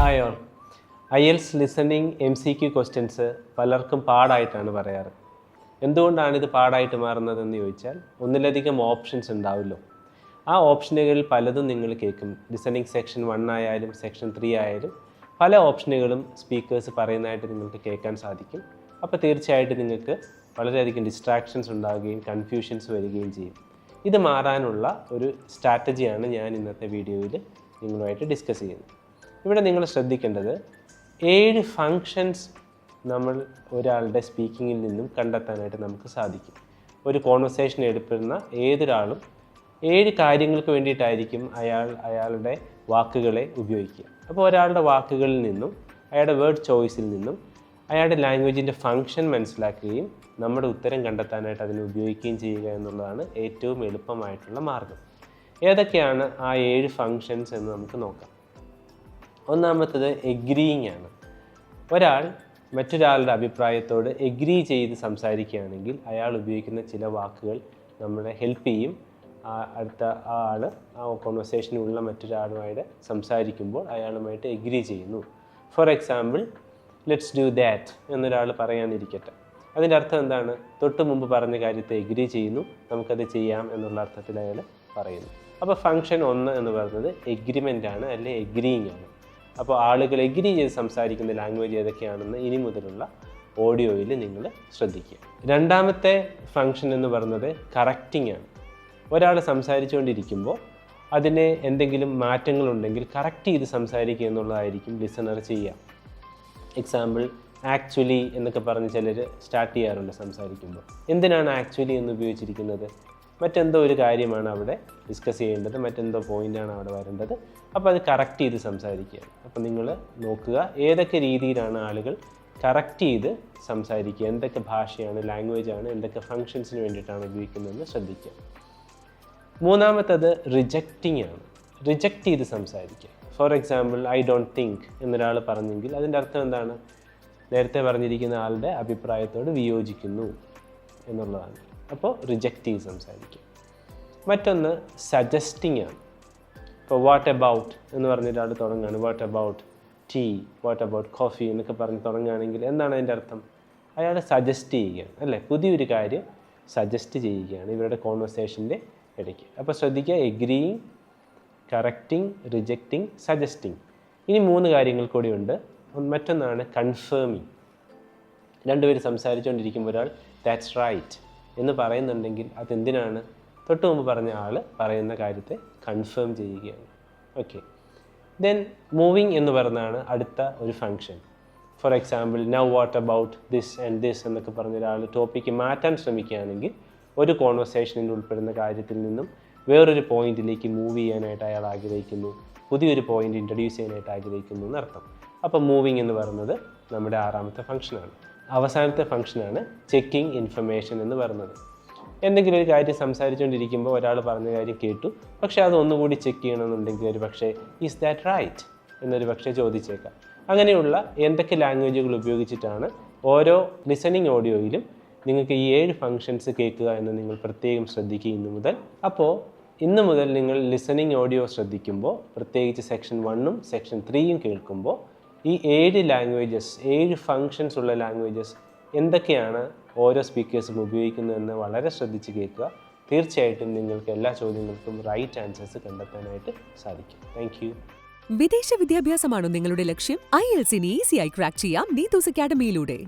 Hi all. IELTS listening MCQ questions പലർക്കും പാടായിട്ടാണ് പറയാറ്. എന്തുകൊണ്ടാണിത് പാടായിട്ട് മാറുന്നതെന്ന് ചോദിച്ചാൽ, ഒന്നിലധികം ഓപ്ഷൻസ് ഉണ്ടാവുമല്ലോ. ആ ഓപ്ഷനുകളിൽ പലതും നിങ്ങൾ കേൾക്കും. ലിസണിങ് സെക്ഷൻ 1 ആയാലും സെക്ഷൻ 3 ആയാലും പല ഓപ്ഷനുകളും സ്പീക്കേഴ്സ് പറയുന്നതായിട്ട് നിങ്ങൾക്ക് കേൾക്കാൻ സാധിക്കും. അപ്പോൾ തീർച്ചയായിട്ടും നിങ്ങൾക്ക് വളരെയധികം ഡിസ്ട്രാക്ഷൻസ് ഉണ്ടാവുകയും കൺഫ്യൂഷൻസ് വരികയും ചെയ്യും. ഇത് മാറാനുള്ള ഒരു സ്ട്രാറ്റജിയാണ് ഞാൻ ഇന്നത്തെ വീഡിയോയിൽ നിങ്ങളുമായിട്ട് ഡിസ്കസ് ചെയ്യുന്നത്. ഇവിടെ നിങ്ങൾ ശ്രദ്ധിക്കേണ്ടത് 7 ഫങ്ഷൻസ് നമ്മൾ ഒരാളുടെ സ്പീക്കിങ്ങിൽ നിന്നും കണ്ടെത്താനായിട്ട് നമുക്ക് സാധിക്കും. ഒരു കോൺവെർസേഷൻ എടുക്കുന്ന ഏതൊരാളും 7 കാര്യങ്ങൾക്ക് വേണ്ടിയിട്ടായിരിക്കും അയാളുടെ വാക്കുകളെ ഉപയോഗിക്കുക. അപ്പോൾ ഒരാളുടെ വാക്കുകളിൽ നിന്നും അയാളുടെ വേർഡ് ചോയ്സിൽ നിന്നും അയാളുടെ ലാംഗ്വേജിൻ്റെ ഫങ്ഷൻ മനസ്സിലാക്കുകയും നമ്മുടെ ഉത്തരം കണ്ടെത്താനായിട്ട് അതിനെ ഉപയോഗിക്കുകയും ചെയ്യുക എന്നുള്ളതാണ് ഏറ്റവും എളുപ്പമായിട്ടുള്ള മാർഗം. ഏതൊക്കെയാണ് ആ 7 ഫങ്ഷൻസ് എന്ന് നമുക്ക് നോക്കാം. ഒന്നാമത്തത് എഗ്രീയിങ് ആണ്. ഒരാൾ മറ്റൊരാളുടെ അഭിപ്രായത്തോട് എഗ്രി ചെയ്ത് സംസാരിക്കുകയാണെങ്കിൽ അയാൾ ഉപയോഗിക്കുന്ന ചില വാക്കുകൾ നമ്മളെ ഹെൽപ്പ് ചെയ്യും. അടുത്ത ആൾ ആ കോൺവെർസേഷനുള്ള മറ്റൊരാളുമായിട്ട് സംസാരിക്കുമ്പോൾ അയാളുമായിട്ട് എഗ്രി ചെയ്യുന്നു. For example, let's do that എന്നൊരാൾ പറയാനിരിക്കട്ടെ. അതിൻ്റെ അർത്ഥം എന്താണ്? തൊട്ട് മുമ്പ് പറഞ്ഞ കാര്യത്തെ എഗ്രി ചെയ്യുന്നു, നമുക്കത് ചെയ്യാം എന്നുള്ള അർത്ഥത്തിൽ അയാൾ പറയുന്നു. അപ്പോൾ ഫങ്ഷൻ 1 എന്ന് പറയുന്നത് എഗ്രിമെൻ്റ് ആണ്, അല്ലെങ്കിൽ എഗ്രിയിങ് ആണ്. അപ്പോൾ ആളുകൾ എഗ്രി ചെയ്ത് സംസാരിക്കുന്ന ലാംഗ്വേജ് ഏതൊക്കെയാണെന്ന് ഇനി മുതലുള്ള ഓഡിയോയിൽ നിങ്ങൾ ശ്രദ്ധിക്കുക. രണ്ടാമത്തെ ഫങ്ഷൻ എന്ന് പറയുന്നത് കറക്റ്റിംഗ് ആണ്. ഒരാൾ സംസാരിച്ചുകൊണ്ടിരിക്കുമ്പോൾ അതിന് എന്തെങ്കിലും മാറ്റങ്ങളുണ്ടെങ്കിൽ കറക്റ്റ് ചെയ്ത് സംസാരിക്കുക എന്നുള്ളതായിരിക്കും ലിസണർ ചെയ്യുക. എക്സാമ്പിൾ, ആക്ച്വലി എന്നൊക്കെ പറഞ്ഞ് ചിലർ സ്റ്റാർട്ട് ചെയ്യാറുണ്ട് സംസാരിക്കുമ്പോൾ. എന്തിനാണ് ആക്ച്വലി എന്ന് ഉപയോഗിച്ചിരിക്കുന്നത്? മറ്റെന്തോ ഒരു കാര്യമാണ് അവിടെ ഡിസ്കസ് ചെയ്യേണ്ടത്, മറ്റെന്തോ പോയിൻ്റാണ് അവിടെ വരേണ്ടത്. അപ്പോൾ അത് കറക്റ്റ് ചെയ്ത് സംസാരിക്കുക. അപ്പോൾ നിങ്ങൾ നോക്കുക ഏതൊക്കെ രീതിയിലാണ് ആളുകൾ കറക്റ്റ് ചെയ്ത് സംസാരിക്കുക, എന്തൊക്കെ ഭാഷയാണ്, ലാംഗ്വേജാണ്, എന്തൊക്കെ ഫങ്ഷൻസിന് വേണ്ടിയിട്ടാണ് ഉപയോഗിക്കുന്നതെന്ന് ശ്രദ്ധിക്കുക. മൂന്നാമത്തത് റിജക്റ്റിംഗ് ആണ്. റിജക്റ്റ് ചെയ്ത് സംസാരിക്കുക. For example, I don't think എന്നൊരാൾ പറഞ്ഞെങ്കിൽ അതിൻ്റെ അർത്ഥം എന്താണ്? നേരത്തെ പറഞ്ഞിരിക്കുന്ന ആളുടെ അഭിപ്രായത്തോട് വിയോജിക്കുന്നു എന്നുള്ളതാണ്. അപ്പോൾ റിജക്റ്റ് ചെയ്ത് സംസാരിക്കുക. മറ്റൊന്ന് സജസ്റ്റിംഗ് ആണ്. ഇപ്പോൾ വാട്ട് അബൌട്ട് എന്ന് പറഞ്ഞൊരാൾ തുടങ്ങുകയാണ്, what about tea, what about coffee എന്നൊക്കെ പറഞ്ഞ് തുടങ്ങുകയാണെങ്കിൽ എന്താണ് അതിൻ്റെ അർത്ഥം? അയാൾ സജസ്റ്റ് ചെയ്യുകയാണ്, അല്ലേ? പുതിയൊരു കാര്യം സജസ്റ്റ് ചെയ്യുകയാണ് ഇവരുടെ കോൺവെർസേഷൻ്റെ ഇടയ്ക്ക്. അപ്പോൾ ശ്രദ്ധിക്കുക, എഗ്രീയിങ്, കറക്റ്റിംഗ്, റിജക്റ്റിംഗ്, സജസ്റ്റിംഗ്. ഇനി 3 കാര്യങ്ങൾ കൂടിയുണ്ട്. മറ്റൊന്നാണ് കൺഫേമിങ്. രണ്ടുപേർ സംസാരിച്ചുകൊണ്ടിരിക്കുമ്പോൾ ഒരാൾ ദാറ്റ്സ് റൈറ്റ് എന്ന് പറയുന്നുണ്ടെങ്കിൽ അതെന്തിനാണ്? തൊട്ട് മുമ്പ് പറഞ്ഞ ആൾ പറയുന്ന കാര്യത്തെ കൺഫേം ചെയ്യുകയാണ്. ഓക്കെ. ദെൻ മൂവിങ് എന്ന് പറയുന്നതാണ് അടുത്ത ഒരു function. For example, now what about this and this എന്നൊക്കെ പറഞ്ഞ ഒരാൾ ടോപ്പിക്ക് മാറ്റാൻ ശ്രമിക്കുകയാണെങ്കിൽ ഒരു കോൺവെർസേഷനിൽ ഉൾപ്പെടുന്ന കാര്യത്തിൽ നിന്നും വേറൊരു പോയിന്റിലേക്ക് മൂവ് ചെയ്യാനായിട്ട് അയാൾ ആഗ്രഹിക്കുന്നു, പുതിയൊരു പോയിന്റ് ഇൻട്രൊഡ്യൂസ് ചെയ്യാനായിട്ട് ആഗ്രഹിക്കുന്നു എന്നർത്ഥം. അപ്പോൾ മൂവിങ് എന്ന് പറയുന്നത് നമ്മുടെ 6ാമത്തെ ഫങ്ഷനാണ്. അവസാനത്തെ ഫങ്ഷനാണ് ചെക്കിംഗ് ഇൻഫർമേഷൻ എന്ന് പറയുന്നത്. എന്തെങ്കിലും ഒരു കാര്യം സംസാരിച്ചുകൊണ്ടിരിക്കുമ്പോൾ ഒരാൾ പറഞ്ഞ കാര്യം കേട്ടു, പക്ഷേ അത് ഒന്നുകൂടി ചെക്ക് ചെയ്യണമെന്നുണ്ടെങ്കിൽ ഒരു പക്ഷേ ഈസ് ദാറ്റ് റൈറ്റ് എന്നൊരു പക്ഷേ ചോദിച്ചേക്കാം. അങ്ങനെയുള്ള എന്തൊക്കെ ലാംഗ്വേജുകൾ ഉപയോഗിച്ചിട്ടാണ് ഓരോ ലിസണിങ് ഓഡിയോയിലും നിങ്ങൾക്ക് ഈ 7 ഫങ്ഷൻസ് കേൾക്കുക എന്ന് നിങ്ങൾ പ്രത്യേകം ശ്രദ്ധിക്കുക ഇന്നു മുതൽ. അപ്പോൾ ഇന്നു മുതൽ നിങ്ങൾ ലിസണിങ് ഓഡിയോ ശ്രദ്ധിക്കുമ്പോൾ, പ്രത്യേകിച്ച് സെക്ഷൻ 1ഉം സെക്ഷൻ 3യും കേൾക്കുമ്പോൾ, ഈ 7 ലാംഗ്വേജസ്, 7 ഫങ്ഷൻസ് ഉള്ള ലാംഗ്വേജസ് എന്തൊക്കെയാണ് ഓരോ സ്പീക്കേഴ്സും ഉപയോഗിക്കുന്നതെന്ന് വളരെ ശ്രദ്ധിച്ച് കേൾക്കുക. തീർച്ചയായിട്ടും നിങ്ങൾക്ക് എല്ലാ ചോദ്യങ്ങൾക്കും റൈറ്റ് ആൻസേഴ്സ് കണ്ടെത്താനായിട്ട് സാധിക്കും. Thank you. വിദേശ വിദ്യാഭ്യാസമാണോ നിങ്ങളുടെ ലക്ഷ്യം? IELTS ഈസിയായി ക്രാക്ക് ചെയ്യാം നീതൂസ് അക്കാഡമിയിലൂടെ.